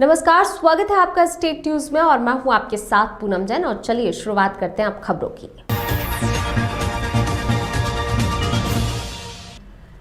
नमस्कार, स्वागत है आपका स्टेट न्यूज में और मैं हूं आपके साथ पूनम जैन। और चलिए शुरुआत करते हैं आप खबरों की।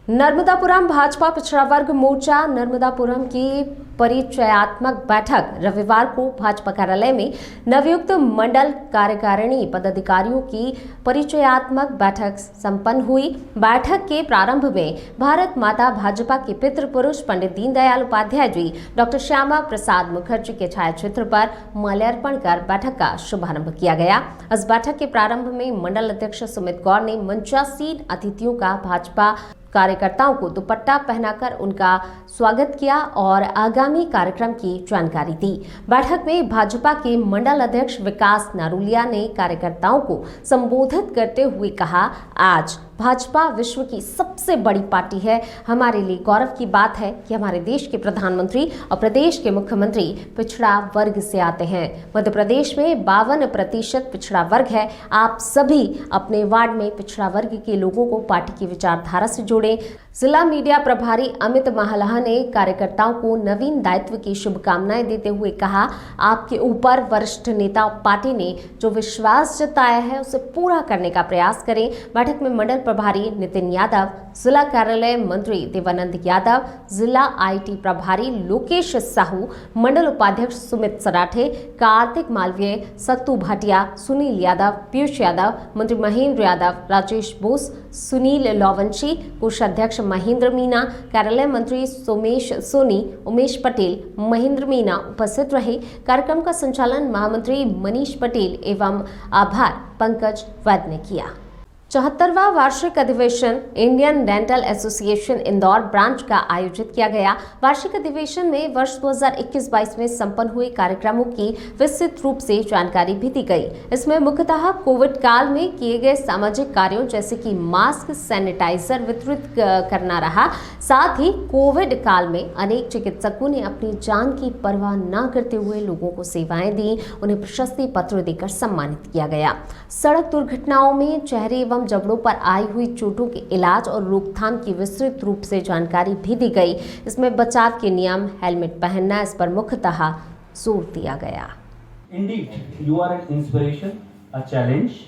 नर्मदापुरम भाजपा पिछड़ा वर्ग मोर्चा नर्मदापुरम की परिचयात्मक बैठक रविवार को भाजपा कार्यालय में नवयुक्त मंडल कार्यकारिणी पदाधिकारियों की परिचयात्मक बैठक संपन्न हुई। बैठक के प्रारंभ में भारत माता भाजपा के पितृ पुरुष पंडित दीनदयाल उपाध्याय जी डॉक्टर श्यामा प्रसाद मुखर्जी के छायाचित्र पर माल्यार्पण कर बैठक का शुभारंभ किया गया। इस बैठक के प्रारंभ में मंडल अध्यक्ष सुमित गौर ने मंचासीन अतिथियों का भाजपा कार्यकर्ताओं को दुपट्टा पहनाकर उनका स्वागत किया और आगामी कार्यक्रम की जानकारी दी। बैठक में भाजपा के मंडल अध्यक्ष विकास नारुलिया ने कार्यकर्ताओं को संबोधित करते हुए कहा, आज भाजपा विश्व की सबसे बड़ी पार्टी है। हमारे लिए गौरव की बात है कि हमारे देश के प्रधानमंत्री और प्रदेश के मुख्यमंत्री पिछड़ा वर्ग से आते हैं। मध्य प्रदेश में 52% पिछड़ा वर्ग है। आप सभी अपने वार्ड में पिछड़ा वर्ग के लोगों को पार्टी की विचारधारा से जोड़ें। जिला मीडिया प्रभारी अमित महलाह ने कार्यकर्ताओं को नवीन दायित्व की शुभकामनाएं देते हुए कहा, आपके ऊपर वरिष्ठ नेता पार्टी ने जो विश्वास जताया है उसे पूरा करने का प्रयास करें। बैठक में मंडल प्रभारी नितिन यादव, जिला कार्यालय मंत्री देवानंद यादव, जिला आईटी प्रभारी लोकेश साहू, मंडल उपाध्यक्ष सुमित सराठे, कार्तिक मालवीय, सत्तू भाटिया, सुनील यादव, पीयूष यादव, मंत्री महेंद्र यादव, राजेश बोस, सुनील लौवंशी, कोषाध्यक्ष महेंद्र मीना, कार्यालय मंत्री सोमेश सोनी, उमेश पटेल, महेंद्र मीना उपस्थित रहे। कार्यक्रम का संचालन महामंत्री मनीष पटेल एवं आभार पंकज वैद्य ने किया। 74वां वार्षिक अधिवेशन Indian dental association Indore branch का आयोजित किया गया। वार्षिक अधिवेशन में वर्ष 2021-22 में संपन्न हुए कार्यक्रमों की विस्तृत रूप से जानकारी भी दी गई। इसमें मुख्यतः कोविड काल में किए गए सामाजिक कार्यों जैसे कि मास्क, सैनिटाइजर वितरित करना रहा। साथ ही कोविड काल में अनेक चिकित्सकों ने अपनी जान की परवाह न करते हुए लोगों को सेवाएं दी। उन्हें प्रशस्ति पत्र देकर सम्मानित किया गया। सड़क दुर्घटनाओं में चेहरे एवं जबड़ों पर आई हुई चोटों के इलाज और रोकथाम की विस्तृत रूप से जानकारी भी दी गई। इसमें बचाव के नियम, हेलमेट पहनना, इस पर मुख्यतः जोर दिया गया। Indeed, you are an inspiration, a challenge,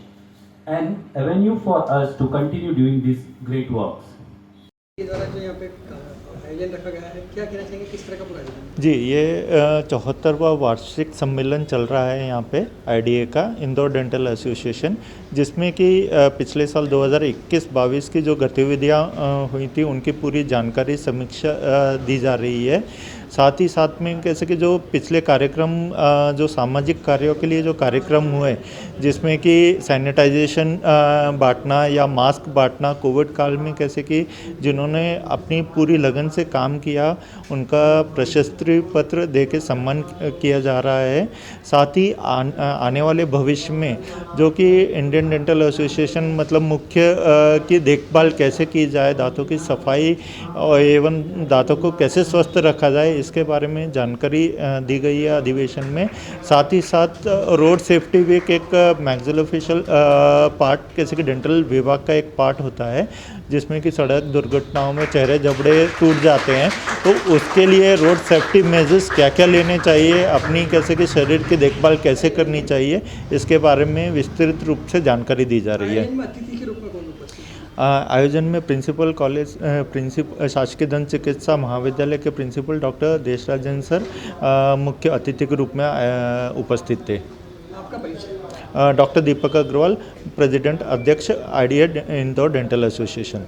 an avenue for us to continue doing these great works. के द्वारा जो यहाँ पे आयोजन रखा गया है, क्या कहना चाहेंगे, किस तरह का पूरा आयोजन? जी, ये 74वां वार्षिक सम्मेलन चल रहा है यहाँ पे आईडीए का, इंदौर डेंटल एसोसिएशन, जिसमें कि पिछले साल 2021-22 की जो गतिविधियाँ हुई थी उनकी पूरी जानकारी समीक्षा दी जा रही है। साथ ही साथ में कैसे कि जो पिछले कार्यक्रम जो सामाजिक कार्यों के लिए जो कार्यक्रम हुए, जिसमें कि सैनिटाइजेशन बांटना या मास्क बांटना, कोविड काल में कैसे कि जिन्होंने अपनी पूरी लगन से काम किया उनका प्रशस्ति पत्र दे के सम्मान किया जा रहा है। साथ ही आने वाले भविष्य में जो कि इंडियन डेंटल एसोसिएशन मतलब मुख्य की देखभाल कैसे की जाए, दांतों की सफाई एवं दांतों को कैसे स्वस्थ रखा जाए, इसके बारे में जानकारी दी गई है अधिवेशन में। साथ ही साथ रोड सेफ्टी वीक एक मैक्सिलोफेशियल पार्ट कैसे कि डेंटल विभाग का एक पार्ट होता है, जिसमें कि सड़क दुर्घटनाओं में चेहरे जबड़े टूट जाते हैं, तो उसके लिए रोड सेफ्टी मेजर्स क्या क्या लेने चाहिए, अपनी कैसे कि शरीर की देखभाल कैसे करनी चाहिए, इसके बारे में विस्तृत रूप से जानकारी दी जा रही है। आयोजन में प्रिंसिपल कॉलेज शासकीय दंत चिकित्सा महाविद्यालय के प्रिंसिपल डॉक्टर देशराजन सर मुख्य अतिथि के रूप में उपस्थित थे। आपका परिचय? डॉक्टर दीपक अग्रवाल, प्रेसिडेंट अध्यक्ष IDA Indore dental association.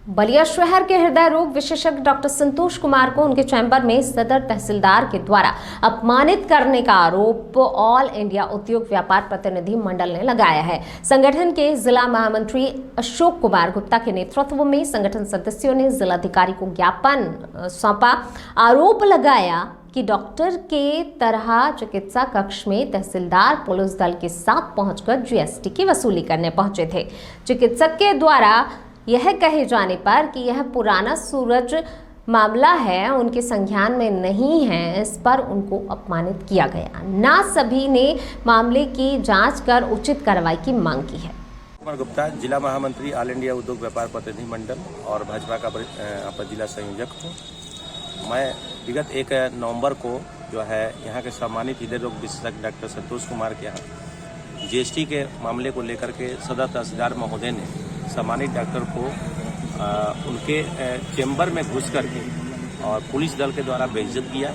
Ballia शहर के हृदय रोग विशेषज्ञ डॉक्टर संतोष कुमार को उनके चैम्बर में सदर तहसीलदार के द्वारा अपमानित करने का आरोप ऑल इंडिया उद्योग व्यापार प्रतिनिधि मंडल ने लगाया है। संगठन के जिला महामंत्री अशोक कुमार गुप्ता के नेतृत्व में संगठन सदस्यों ने जिलाधिकारी को ज्ञापन सौंपा। आरोप लगाया कि डॉक्टर के तरह चिकित्सा कक्ष में तहसीलदार पुलिस दल के साथ पहुंचकर जीएसटी की वसूली करने पहुंचे थे। चिकित्सक के द्वारा यह कहे जाने पर कि यह पुराना सूरज मामला है, उनके संज्ञान में नहीं है, इस पर उनको अपमानित किया गया। ना सभी ने मामले की जांच कर उचित कार्रवाई की मांग की है। कुमार गुप्ता, जिला महामंत्री ऑल इंडिया उद्योग व्यापार प्रतिनिधि मंडल और भाजपा का जिला संयोजक हूँ। मैं विगत 1 नवंबर को जो है यहाँ के सम्मानित हृदय रोग विशेषज्ञ डॉक्टर संतोष कुमार के यहाँ जीएसटी के मामले को लेकर के सदर तहसीलदार महोदय ने सम्मानित डॉक्टर को उनके चेंबर में घुस करके और पुलिस दल के द्वारा बेइज्जत किया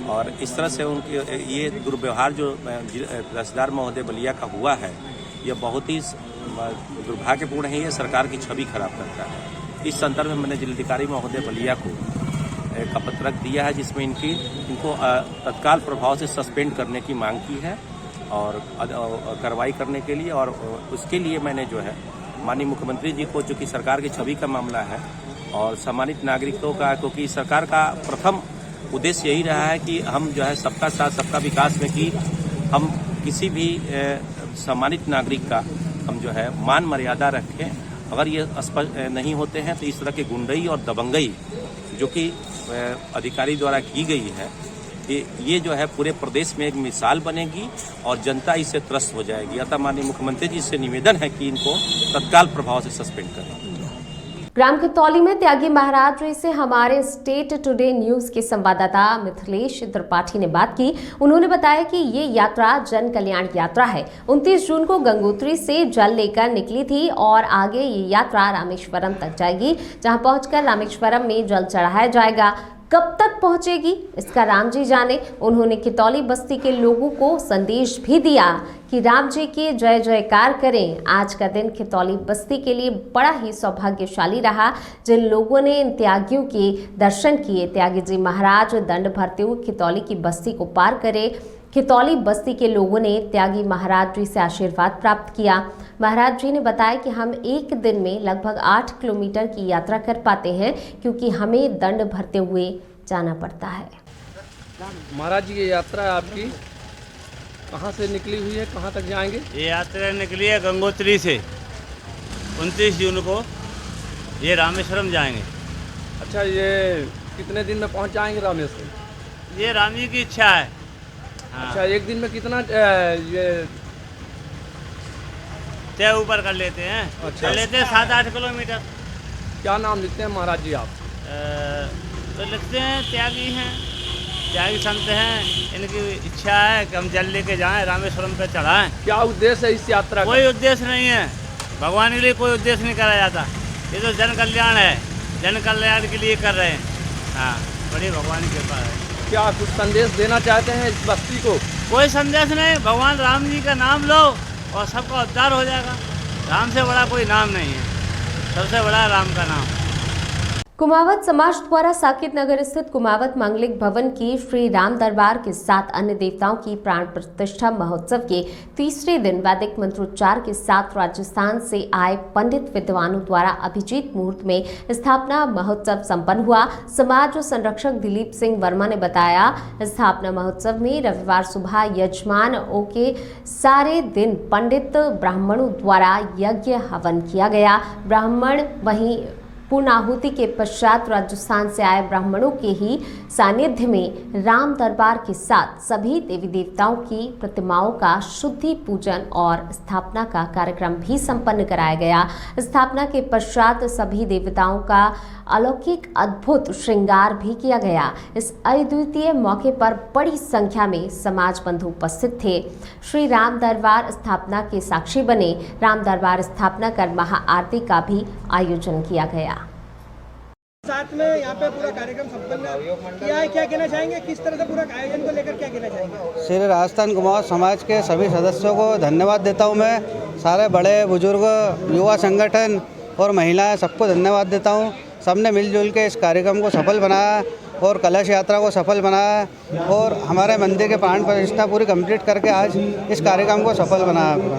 और इस तरह से उनके ये दुर्व्यवहार जो तहसीलदार महोदय बलिया का हुआ है, यह बहुत ही दुर्भाग्यपूर्ण है। ये सरकार की छवि खराब करता है। इस संदर्भ में मैंने जिलाधिकारी महोदय बलिया को एक पत्रक दिया है जिसमें इनको तत्काल प्रभाव से सस्पेंड करने की मांग की है और कार्रवाई करने के लिए, और उसके लिए मैंने जो है माननीय मुख्यमंत्री जी को, जो कि सरकार की छवि का मामला है और सम्मानित नागरिकों का, क्योंकि सरकार का प्रथम उद्देश्य यही रहा है कि हम जो है सबका साथ सबका विकास में कि हम किसी भी सम्मानित नागरिक का हम जो है मान मर्यादा रखें। अगर ये स्पष्ट नहीं होते हैं तो इस तरह की गुंडई और दबंगई जो कि अधिकारी द्वारा की गई है, ये जो है पूरे प्रदेश में एक मिसाल बनेगी और जनता इससे त्रस्त हो जाएगी। अतः माननीय मुख्यमंत्री जी से निवेदन है कि इनको तत्काल प्रभाव से सस्पेंड करें। ग्राम खतौली में त्यागी महाराज से हमारे स्टेट टुडे न्यूज के संवाददाता मिथिलेश त्रिपाठी ने बात की। उन्होंने बताया कि ये यात्रा जन कल्याण यात्रा है। 29 जून को गंगोत्री से जल लेकर निकली थी और आगे ये यात्रा रामेश्वरम तक जाएगी, जहां पहुंचकर रामेश्वरम में जल चढ़ाया जाएगा। कब तक पहुंचेगी इसका राम जी जाने। उन्होंने खतौली बस्ती के लोगों को संदेश भी दिया कि राम जी की जय जयकार करें। आज का दिन खतौली बस्ती के लिए बड़ा ही सौभाग्यशाली रहा, जिन लोगों ने इन त्यागियों के दर्शन किए। त्यागी जी महाराज दंड भरते हुए खतौली की बस्ती को पार करे। खतौली बस्ती के लोगों ने त्यागी महाराज जी से आशीर्वाद प्राप्त किया। महाराज जी ने बताया कि हम एक दिन में लगभग 8 किलोमीटर की यात्रा कर पाते हैं, क्योंकि हमें दंड भरते हुए जाना पड़ता है। महाराज जी, ये यात्रा आपकी कहाँ से निकली हुई है, कहाँ तक जाएंगे? ये यात्रा निकली है गंगोत्री से। 29 जून को ये रामेश्वरम जाएंगे। अच्छा, ये कितने दिन में पहुँच जाएंगे रामेश्वरम? ये राम जी की इच्छा है। हाँ। अच्छा, एक दिन में कितना ये तय ऊपर कर लेते हैं? अच्छा। कर लेते हैं 7-8 किलोमीटर। क्या नाम लिखते हैं महाराज जी आप? तो लिखते हैं त्यागी हैं, त्यागी संत हैं। इनकी इच्छा है कि हम जल लेके जाएं, रामेश्वरम पे चढ़ाएं। क्या उद्देश्य है इस यात्रा का? कोई उद्देश्य नहीं है, भगवान के लिए कोई उद्देश्य नहीं करा जाता। ये तो जन कल्याण है, जन कल्याण के लिए कर रहे हैं। हाँ, बड़ी भगवान की कृपा है। क्या कुछ संदेश देना चाहते हैं इस बस्ती को? कोई संदेश नहीं, भगवान राम जी का नाम लो और सबका उद्धार हो जाएगा। राम से बड़ा कोई नाम नहीं है, सबसे बड़ा राम का नाम। कुमावत समाज द्वारा साकेत नगर स्थित कुमावत मांगलिक भवन की श्री राम दरबार के 7 अन्य देवताओं की प्राण प्रतिष्ठा महोत्सव के तीसरे दिन वैदिक मंत्रोच्चार के साथ राजस्थान से आए पंडित विद्वानों द्वारा अभिजीत मुहूर्त में स्थापना महोत्सव संपन्न हुआ। समाज संरक्षक दिलीप सिंह वर्मा ने बताया, स्थापना महोत्सव में रविवार सुबह यजमान के सारे दिन पंडित ब्राह्मणों द्वारा यज्ञ हवन किया गया। ब्राह्मण वहीं पूर्णाहुति के पश्चात राजस्थान से आए ब्राह्मणों के ही सानिध्य में राम दरबार के साथ सभी देवी देवताओं की प्रतिमाओं का शुद्धि पूजन और स्थापना का कार्यक्रम भी संपन्न कराया गया। स्थापना के पश्चात सभी देवताओं का अलौकिक अद्भुत श्रृंगार भी किया गया। इस अद्वितीय मौके पर बड़ी संख्या में समाज बंधु उपस्थित थे। श्री राम दरबार स्थापना के साक्षी बने। राम दरबार स्थापना कर महाआरती का भी आयोजन किया गया। साथ में यहाँ पे पूरा कार्यक्रम संपन्न किया है, क्या कहना चाहेंगे? किस तरह से पूरा आयोजन को लेकर क्या कहना चाहेंगे? श्री राजस्थान कुमावत समाज के सभी सदस्यों को धन्यवाद देता हूँ। मैं सारे बड़े बुजुर्ग, युवा संगठन और महिलाएं सबको धन्यवाद देता हूँ। सबने मिलजुल के इस कार्यक्रम को सफल बनाया और कलश यात्रा को सफल बनाया और हमारे मंदिर के प्राण प्रतिष्ठा पूरी कंप्लीट करके आज इस कार्यक्रम को सफल बनाया पूरा।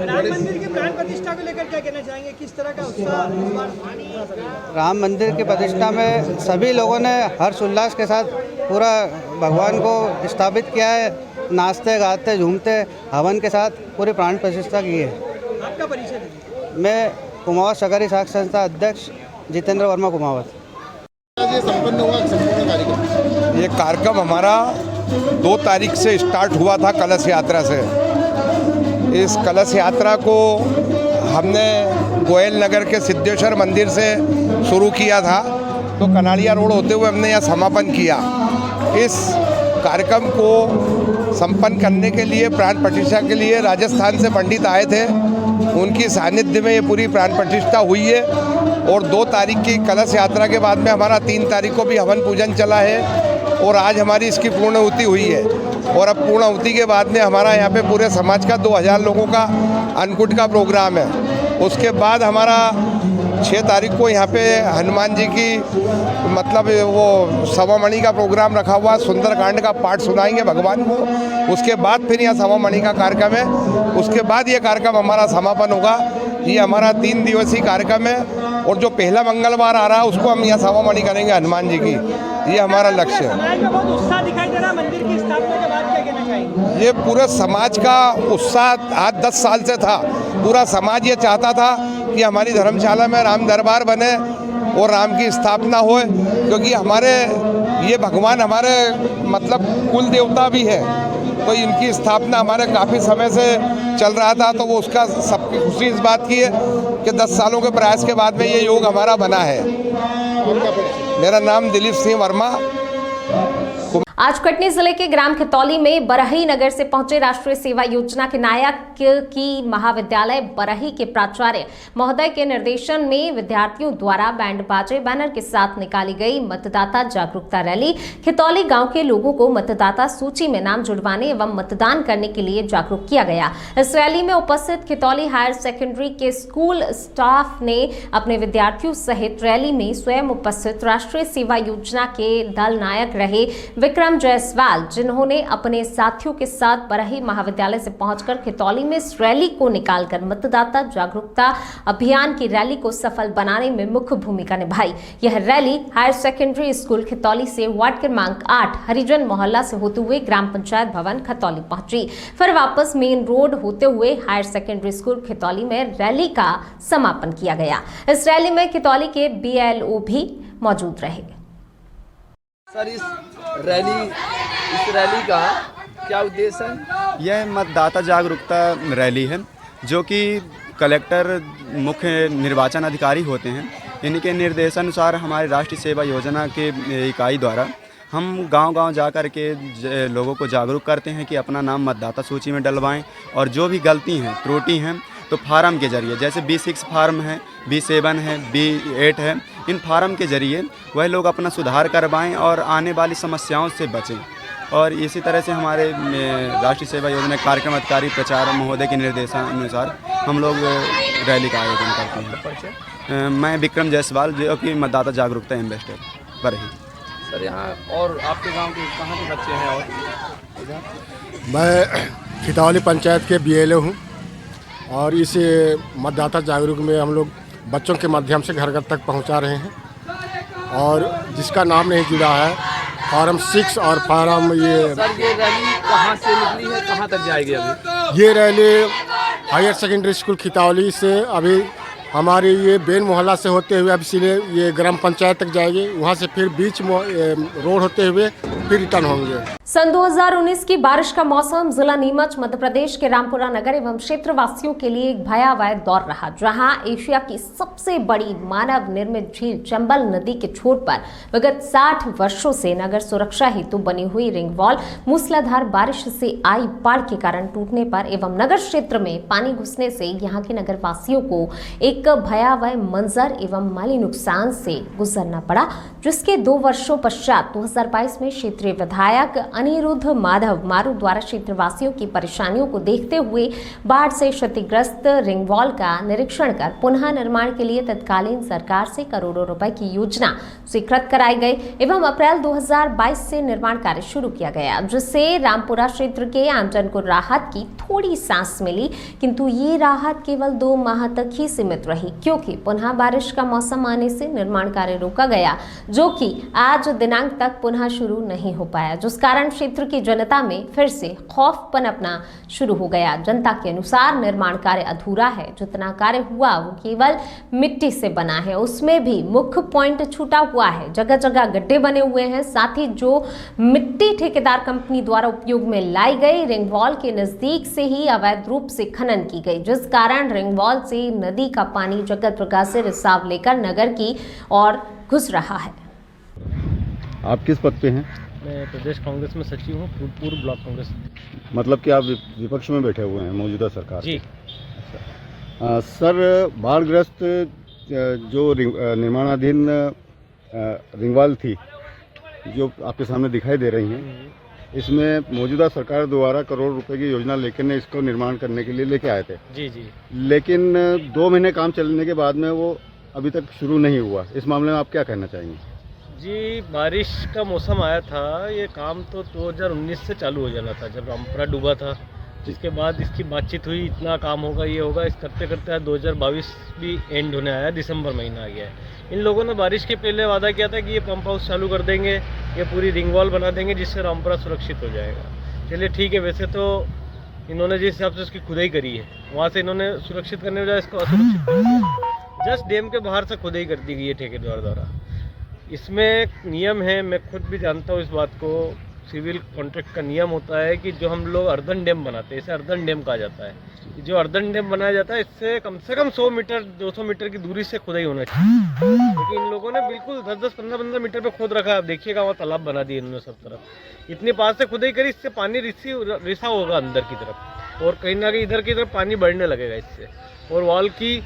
राम मंदिर की प्राण प्रतिष्ठा को लेकर क्या कहना चाहेंगे? किस तरह का उत्साह? राम मंदिर की प्रतिष्ठा में सभी लोगों ने हर्ष उल्लास के साथ पूरा भगवान को स्थापित किया है। नाचते गाते झूमते हवन के साथ पूरी प्राण प्रतिष्ठा की है। आपका परिचय दीजिए। मैं कुमावत सहकारी साख संस्था अध्यक्ष जितेंद्र वर्मा कुमावत। ये संपन्न हुआ संपूर्ण कार्यक्रम। ये कार्यक्रम हमारा 2 तारीख से स्टार्ट हुआ था कलश यात्रा से। इस कलश यात्रा को हमने गोयल नगर के सिद्धेश्वर मंदिर से शुरू किया था, तो कनाड़िया रोड होते हुए हमने यहाँ समापन किया। इस कार्यक्रम को संपन्न करने के लिए प्राण प्रतिष्ठा के लिए राजस्थान से पंडित आए थे। उनकी सानिध्य में ये पूरी प्राण प्रतिष्ठा हुई है और 2 तारीख की कलश यात्रा के बाद में हमारा 3 तारीख को भी हवन पूजन चला है और आज हमारी इसकी पूर्णाहुति हुई है। और अब पूर्णाहुति के बाद में हमारा यहाँ पे पूरे समाज का 2000 लोगों का अन्नकूट का प्रोग्राम है। उसके बाद हमारा 6 तारीख को यहाँ पे हनुमान जी की मतलब वो सवामणि का प्रोग्राम रखा हुआ, सुंदरकांड का पाठ सुनाएंगे भगवान को। उसके बाद फिर यहाँ सवामणि का कार्यक्रम है। उसके बाद ये कार्यक्रम हमारा समापन होगा। ये हमारा 3 दिवसीय कार्यक्रम है और जो पहला मंगलवार आ रहा है उसको हम यहाँ सवामणि करेंगे हनुमान जी की। ये हमारा लक्ष्य है। समाज में बहुत उत्साह दिखाई दे रहा है मंदिर की स्थापना के बाद, क्या कहना चाहेंगे? ये पूरे समाज का उत्साह आज 10 साल से था। पूरा समाज ये चाहता था कि हमारी धर्मशाला में राम दरबार बने और राम की स्थापना होए, क्योंकि हमारे ये भगवान हमारे मतलब कुल देवता भी है। तो इनकी स्थापना हमारे काफ़ी समय से चल रहा था, तो वो उसका सबकी खुशी इस बात की है कि 10 सालों के प्रयास के बाद में ये योग हमारा बना है। मेरा नाम दिलीप सिंह वर्मा। आज कटनी जिले के ग्राम खितौली में बरही नगर से पहुंचे राष्ट्रीय सेवा योजना के नायक की महाविद्यालय बरही के प्राचार्य महोदय के निर्देशन में विद्यार्थियों द्वारा बैंड बाजे बैनर के साथ निकाली गई मतदाता जागरूकता रैली खितौली गांव के लोगों को मतदाता सूची में नाम जुड़वाने एवं मतदान करने के लिए जागरूक किया गया। इस रैली में उपस्थित खितौली हायर सेकेंडरी के स्कूल स्टाफ ने अपने विद्यार्थियों सहित रैली में स्वयं उपस्थित राष्ट्रीय सेवा योजना के दल नायक रहे विक्रम जायसवाल, जिन्होंने अपने साथियों के साथ बरही महाविद्यालय से पहुंचकर खितौली में इस रैली को निकालकर मतदाता जागरूकता अभियान की रैली को सफल बनाने में मुख्य भूमिका निभाई। यह rally higher secondary school Khitauli से वार्ड क्रमांक 8 हरिजन मोहल्ला से होते हुए ग्राम पंचायत भवन खितौली पहुंची, फिर वापस मेन रोड होते हुए हायर सेकेंडरी स्कूल खितौली में रैली का समापन किया गया। इस रैली में खितौली के BLO भी मौजूद रहे। सर, इस रैली का क्या उद्देश्य है? यह मतदाता जागरूकता रैली है जो कि कलेक्टर मुख्य निर्वाचन अधिकारी होते हैं, इनके निर्देशानुसार हमारे राष्ट्रीय सेवा योजना के इकाई द्वारा हम गांव-गांव जा कर के लोगों को जागरूक करते हैं कि अपना नाम मतदाता सूची में डलवाएं और जो भी गलती हैं त्रुटि हैं तो फार्म के जरिए, जैसे B6 फार्म है, B7 है, B8 है, इन फार्म के जरिए वह लोग अपना सुधार करवाएं और आने वाली समस्याओं से बचें। और इसी तरह से हमारे राष्ट्रीय सेवा योजना कार्यक्रम अधिकारी प्रचार महोदय के निर्देशानुसार हम लोग रैली का आयोजन करते हैं। मैं विक्रम जायसवाल, जो कि मतदाता जागरूकता एम्बेसडर बरही। सर, यहाँ और आपके गांव के कहाँ के बच्चे हैं? और मैं खितौली पंचायत के BLO हूँ और इस मतदाता जागरूक में हम लोग बच्चों के माध्यम से घर घर तक पहुँचा रहे हैं। और जिसका नाम नहीं जुड़ा है फार्म 6 और फार्म ये रैली कहाँ से निकली है, कहाँ तक जाएगी? अभी ये rally higher secondary school Khitauli से अभी हमारी ये बेन मोहल्ला से होते हुए अब इसीलिए ये ग्राम पंचायत तक जाएगी, वहाँ से फिर बीच रोड होते हुए फिर रिटर्न होंगे। सन 2019 की बारिश का मौसम जिला नीमच मध्य प्रदेश के रामपुरा नगर एवं क्षेत्रवासियों के लिए एक भयावह दौर रहा, जहां एशिया की सबसे बड़ी मानव निर्मित झील चंबल नदी के छोर पर विगत 60 वर्षों से नगर सुरक्षा हेतु बनी हुई रिंग वॉल मूसलाधार बारिश से आई बाढ़ के कारण टूटने पर एवं नगर क्षेत्र में पानी घुसने से यहाँ के नगर वासियों को एक भयावह मंजर एवं माली नुकसान से गुजरना पड़ा, जिसके 2 वर्षों पश्चात 2022 में क्षेत्रीय विधायक अनिरुद्ध माधव मारू द्वारा क्षेत्रवासियों की परेशानियों को देखते हुए बाढ़ से क्षतिग्रस्त रिंग वॉल का निरीक्षण कर पुनः निर्माण के लिए तत्कालीन सरकार से करोड़ों रुपए की योजना स्वीकृत कराई गई एवं अप्रैल 2022 से निर्माण कार्य शुरू किया गया, जिससे रामपुरा क्षेत्र के आमजन को राहत की थोड़ी सांस मिली। किंतु ये राहत केवल 2 माह तक ही सीमित रही, क्योंकि पुनः बारिश का मौसम आने से निर्माण कार्य रोका गया, जो कि आज दिनांक तक पुनः शुरू नहीं हो पाया, जिस कारण क्षेत्र की जनता में फिर से खौफ पनपना शुरू हो गया। जनता के अनुसार निर्माण कार्य अधूरा है, जितना कार्य हुआ वो केवल मिट्टी से बना है, उसमें भी मुख्य पॉइंट छूटा हुआ है, जगह जगह गड्ढे बने हुए हैं। साथ ही जो मिट्टी ठेकेदार कंपनी द्वारा उपयोग में लाई गई रिंग वॉल के नजदीक से ही अवैध रूप से खनन की गई, जिस कारण रिंग वॉल से नदी का पानी जगह जगह से रिसाव लेकर नगर की ओर घुस रहा है। आप किस पद पे हैं? मैं प्रदेश कांग्रेस में सचिव हूँ, पूर्व ब्लॉक कांग्रेस। मतलब कि आप विपक्ष में बैठे हुए हैं मौजूदा सरकार जी। सर, बाढ़ग्रस्त जो निर्माणाधीन रिंगवाल थी जो आपके सामने दिखाई दे रही हैं, इसमें मौजूदा सरकार द्वारा करोड़ रुपए की योजना लेकर इसको निर्माण करने के लिए लेके आए थे। जी जी। लेकिन 2 महीने काम चलने के बाद में वो अभी तक शुरू नहीं हुआ। इस मामले में आप क्या कहना चाहेंगे? जी, बारिश का मौसम आया था, ये काम तो 2019 से चालू हो जाना था जब रामपुरा डूबा था। जिसके बाद इसकी बातचीत हुई, इतना काम होगा, ये होगा, इस करते करते आज 2022 भी एंड होने आया, दिसंबर महीना आ गया है। इन लोगों ने बारिश के पहले वादा किया था कि ये पंप हाउस चालू कर देंगे, ये पूरी रिंग वॉल बना देंगे जिससे रामपुरा सुरक्षित हो जाएगा। चलिए ठीक है, वैसे तो इन्होंने जिस हिसाब से उसकी खुदाई करी है, वहाँ से इन्होंने सुरक्षित करने बजाय इसको असुरक्षित कर दिया। जस्ट डैम के बाहर से खुदाई कर दी गई है ठेकेदार द्वारा। इसमें एक नियम है, मैं खुद भी जानता हूँ इस बात को, सिविल कॉन्ट्रैक्ट का नियम होता है कि जो हम लोग अर्दन डैम बनाते हैं, इसे अर्दन डैम कहा जाता है। जो अर्दन डैम बनाया जाता है, इससे कम से कम 100 मीटर 200 मीटर की दूरी से खुदाई होना चाहिए। लेकिन इन लोगों ने बिल्कुल 10-10 15-15 मीटर पे खोद रखा है। आप देखिएगा वहाँ तालाब बना दिए इन्होंने सब तरफ। इतनी पास से खुदाई करी, इससे पानी रिसा होगा अंदर की तरफ, और कहीं ना कहीं इधर की तरफ पानी बढ़ने लगेगा इससे, और वॉल की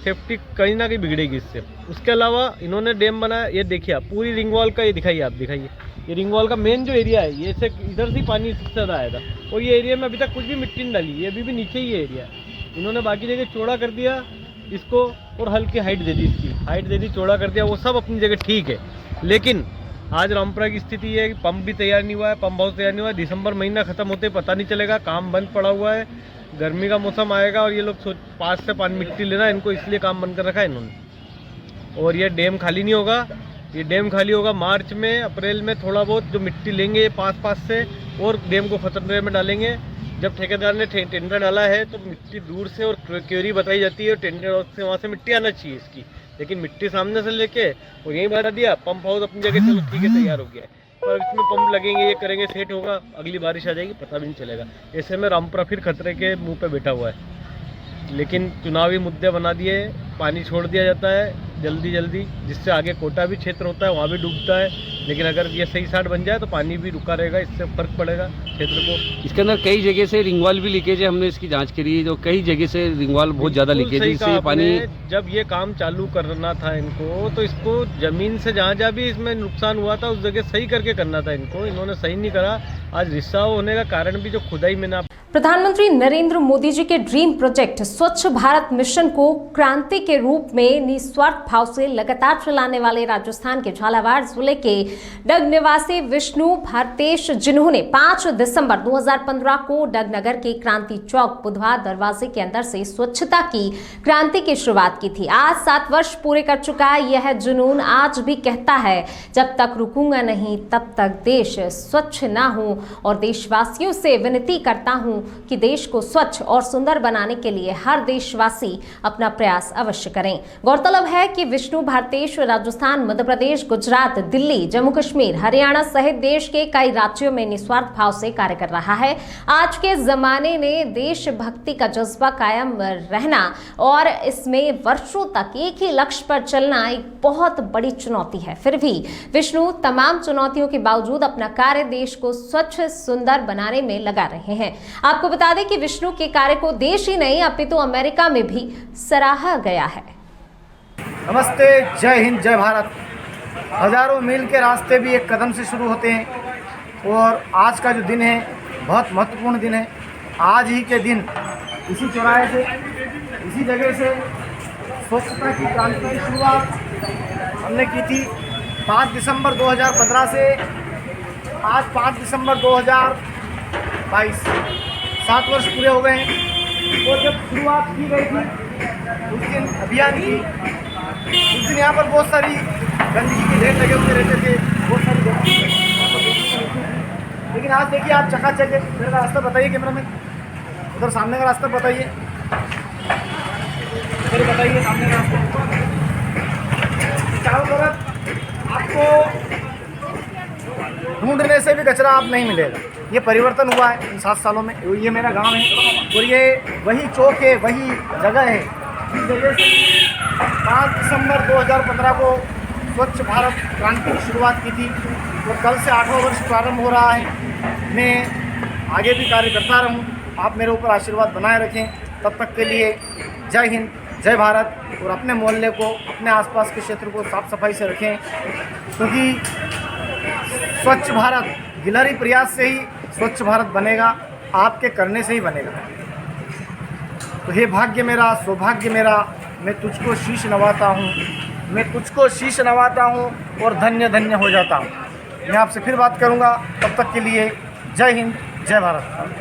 सेफ्टी कहीं ना कहीं बिगड़ेगी इससे। उसके अलावा इन्होंने डैम बनाया, ये देखिए आप, पूरी रिंग वॉल का ये दिखाइए, आप दिखाइए, ये रिंग वॉल का मेन जो एरिया है, ये से इधर से पानी सबसे ज़्यादा आया था, और ये एरिया में अभी तक कुछ भी मिट्टी नहीं डाली, ये अभी भी नीचे ही ये एरिया है। इन्होंने बाकी जगह चौड़ा कर दिया इसको, और हल्की हाइट दे दी, इसकी हाइट दे दी, चौड़ा कर दिया, वो सब अपनी जगह ठीक है। लेकिन आज रामपुरा की स्थिति है कि पंप भी तैयार नहीं हुआ है, पंप हाउस तैयार नहीं हुआ है। दिसंबर महीना खत्म होते पता नहीं चलेगा, काम बंद पड़ा हुआ है। गर्मी का मौसम आएगा और ये लोग पास से पानी मिट्टी लेना, इनको इसलिए काम बंद कर रखा है इन्होंने। और ये डैम खाली नहीं होगा, ये डैम खाली होगा मार्च में, अप्रैल में थोड़ा बहुत जो मिट्टी लेंगे पास से, और डैम को खतरे में डालेंगे। जब ठेकेदार ने टेंडर डाला है तो मिट्टी दूर से और क्यूरी बताई जाती है, और टेंडर से वहाँ से मिट्टी आना चाहिए इसकी, लेकिन मिट्टी सामने से लेके और यहीं बता दिया, पंप हाउस अपनी जगह चलो ठीक है तैयार हो गया है, पर इसमें पंप लगेंगे, ये करेंगे, सेट होगा, अगली बारिश आ जाएगी, पता भी नहीं चलेगा। ऐसे में रामपुरा फिर खतरे के मुंह पे बैठा हुआ है। लेकिन चुनावी मुद्दे बना दिए, पानी छोड़ दिया जाता है जल्दी जल्दी, जिससे आगे कोटा भी क्षेत्र होता है, वहाँ भी डूबता है। लेकिन अगर ये सही साठ बन जाए तो पानी भी रुका रहेगा, इससे फर्क पड़ेगा क्षेत्र को। इसके अंदर कई जगह से रिंगवाल भी लीकेज है, हमने इसकी जांच करी, जो कई जगह से रिंगवाल बहुत ज़्यादा लीकेज है, इससे पानी। जब ये काम चालू करना था इनको, तो इसको जमीन से जहाँ भी इसमें नुकसान हुआ था उस जगह सही करके करना था इनको, इन्होंने सही नहीं करा। आज रिसाव होने का कारण भी जो खुदाई में ना। प्रधानमंत्री नरेंद्र मोदी जी के ड्रीम प्रोजेक्ट स्वच्छ भारत मिशन को क्रांति के रूप में निस्वार्थ भाव से लगातार चलाने वाले राजस्थान के झालावाड़ जिले के डग निवासी विष्णु भारतेश, जिन्होंने 5 दिसंबर 2015 को डगनगर के क्रांति चौक बुधवार दरवाजे के अंदर से स्वच्छता की क्रांति की शुरुआत की थी। आज 7 वर्ष पूरे कर चुका है यह जुनून आज भी कहता है, जब तक रुकूंगा नहीं तब तक देश स्वच्छ ना हो, और देशवासियों से विनती करता हूं कि देश को स्वच्छ और सुंदर बनाने के लिए हर देशवासी अपना प्रयास अवश्य करें। गौरतलब है कि विष्णु भारतेश राजस्थान, मध्य प्रदेश, गुजरात, दिल्ली, जम्मू कश्मीर, हरियाणा सहित देश के कई राज्यों में निस्वार्थ भाव से कार्य कर रहा है। आज के जमाने में देशभक्ति का जज्बा कायम रहना और इसमें वर्षों तक एक ही लक्ष्य पर चलना एक बहुत बड़ी चुनौती है। फिर भी विष्णु तमाम चुनौतियों के बावजूद अपना कार्य देश को स्वच्छ सुंदर बनाने में लगा रहे हैं। आपको बता दें कि विष्णु के कार्य को देश ही नहीं अपितु अमेरिका में भी सराहा गया है। नमस्ते, जय हिंद, जय भारत। हजारों मील के रास्ते भी एक कदम से शुरू होते हैं, और आज का जो दिन है बहुत महत्वपूर्ण दिन है। आज ही के दिन इसी चौराहे से, इसी जगह से स्वच्छता की क्रांति की शुरुआत हमने की थी 5 दिसंबर 2015 से। आज 5 दिसंबर 2022, 7 वर्ष पूरे हो गए हैं। और जब शुरुआत की गई थी उस दिन अभियान की, उस दिन यहाँ पर बहुत सारी गंदगी के ढेर लगे हुए रहते थे, बहुत सारी गंदगी, लेकिन आज देखिए आप चकाचक है। मेरा रास्ता बताइए कैमरामैन, उधर सामने का रास्ता बताइए, उधर बताइए सामने का रास्ता। चारों तरफ आपको ढूंढने से भी कचरा आप नहीं मिलेगा। ये परिवर्तन हुआ है इन 7 सालों में। ये मेरा गांव है और ये वही चौक है, वही जगह है जिस जगह से 5 दिसंबर 2015 को स्वच्छ भारत क्रांति की शुरुआत की थी। और कल से 8वां वर्ष प्रारंभ हो रहा है। मैं आगे भी कार्य करता रहूं, आप मेरे ऊपर आशीर्वाद बनाए रखें। तब तक के लिए जय हिंद, जय भारत। और अपने मोहल्ले को, अपने आसपास के क्षेत्र को साफ सफाई से रखें, क्योंकि स्वच्छ भारत गिलहरी प्रयास से ही स्वच्छ भारत बनेगा, आपके करने से ही बनेगा। तो हे भाग्य मेरा, सौभाग्य मेरा, मैं तुझको शीश नवाता हूँ, मैं तुझको शीश नवाता हूँ और धन्य धन्य हो जाता हूँ। मैं आपसे फिर बात करूँगा, तब तक के लिए जय हिंद, जय भारत।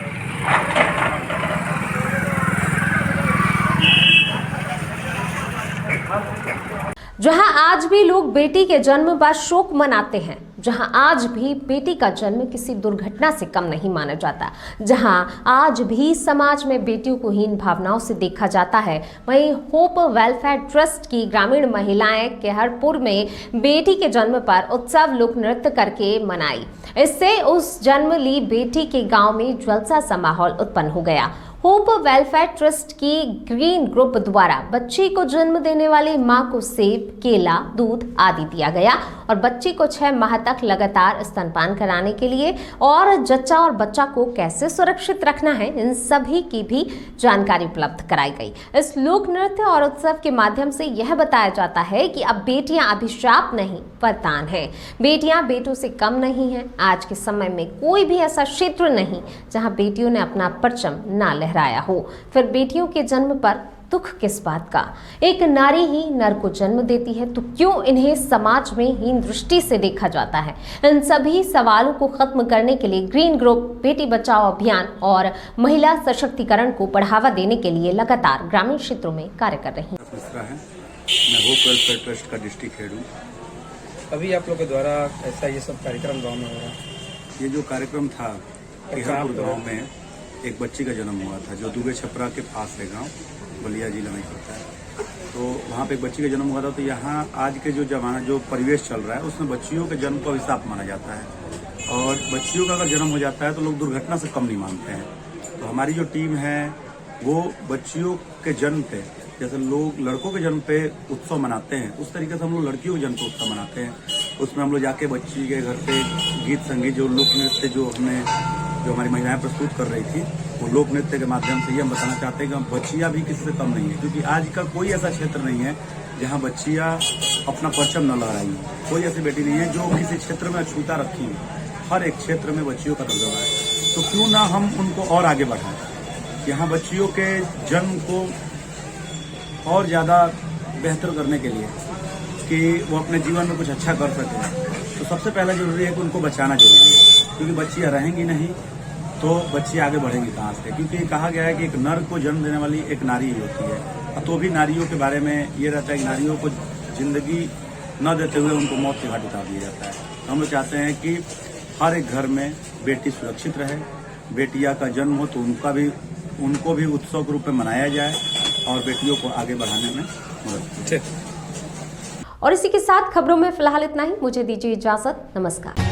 जहां आज भी लोग बेटी के जन्म पर शोक मनाते हैं, जहां आज भी बेटी का जन्म किसी दुर्घटना से कम नहीं माना जाता, जहां आज भी समाज में बेटियों को हीन भावनाओं से देखा जाता है, वहीं होप वेलफेयर ट्रस्ट की ग्रामीण महिलाएं केहरपुर में बेटी के जन्म पर उत्सव लोक नृत्य करके मनाई। इससे उस जन्म ली बेटी के गांव में जलसा सा माहौल उत्पन्न हो गया। होप वेलफेयर ट्रस्ट की ग्रीन ग्रुप द्वारा बच्ची को जन्म देने वाली मां को सेब, केला, दूध आदि दिया गया और बच्ची को 6 माह तक लगातार स्तनपान कराने के लिए और जच्चा और बच्चा को कैसे सुरक्षित रखना है, इन सभी की भी जानकारी उपलब्ध कराई गई। इस लोक नृत्य और उत्सव के माध्यम से यह बताया जाता है कि अब बेटियां अभिशाप नहीं, वरदान है। बेटियां बेटों से कम नहीं हैं। आज के समय में कोई भी ऐसा क्षेत्र नहीं जहां बेटियों ने अपना परचम ना लहराया हो। फिर बेटियों के जन्म पर दुख किस बात का? एक नारी ही नर को जन्म देती है, तो क्यों इन्हें समाज में हीन दृष्टि से देखा जाता है? इन सभी सवालों को खत्म करने के लिए ग्रीन ग्रुप बेटी बचाओ अभियान और महिला सशक्तिकरण को बढ़ावा देने के लिए लगातार ग्रामीण क्षेत्रों में कार्य कर रही है। मैं होप वेलफेयर ट्रस्ट का डिस्ट्रिक्ट हेड हूँ। अभी आप लोग के द्वारा ऐसा ये सब कार्यक्रम गाँव में हो रहा है। ये जो कार्यक्रम था केहरपुर गाँव में एक बच्ची का जन्म हुआ था, जो दुबे छपरा के पास है गांव, बलिया जिला में पड़ता है। तो वहाँ पे एक बच्ची का जन्म हुआ था। तो यहाँ आज के जो जमाना, जो परिवेश चल रहा है, उसमें बच्चियों के जन्म को अभिशाप माना जाता है और बच्चियों का अगर जन्म हो जाता है तो लोग दुर्घटना से कम नहीं मानते हैं। तो हमारी जो टीम है वो बच्चियों के जन्म पे, जैसे लोग लड़कों के जन्म पे उत्सव मनाते हैं, उस तरीके से हम लोग लड़कियों के जन्म पे उत्सव मनाते हैं। उसमें हम लोग जाके बच्ची के घर पे गीत संगीत, जो लोक नृत्य जो हमारी महिलाएं प्रस्तुत कर रही थी, वो लोक नृत्य के माध्यम से ये हम बताना चाहते हैं कि बच्चियां भी किसी से कम नहीं है, क्योंकि आज का कोई ऐसा क्षेत्र नहीं है जहां बच्चियां अपना परचम न लहराई हो। कोई ऐसी बेटी नहीं है जो किसी क्षेत्र में अछूता रखी हो। हर एक क्षेत्र में बच्चियों का दबदबा है। तो क्यों ना हम उनको और आगे बढ़ाएं, यहाँ बच्चियों के जन्म को और ज़्यादा बेहतर करने के लिए कि वो अपने जीवन में कुछ अच्छा कर सकें। तो सबसे पहला जरूरी है कि उनको बचाना जरूरी है, क्योंकि बच्चियाँ रहेंगी नहीं तो बच्ची आगे बढ़ेंगी कहाँ से? क्योंकि कहा गया है कि एक नर को जन्म देने वाली एक नारी ही होती है। तो भी नारियों के बारे में ये रहता है कि नारियों को जिंदगी न देते हुए उनको मौत के घाट उतार दिया जाता है। तो हम लोग चाहते हैं कि हर एक घर में बेटी सुरक्षित रहे, बेटियां का जन्म हो तो उनको भी उत्सव के रूप में मनाया जाए और बेटियों को आगे बढ़ाने में मदद करें। और इसी के साथ खबरों में फिलहाल इतना ही। मुझे दीजिए इजाजत। नमस्कार।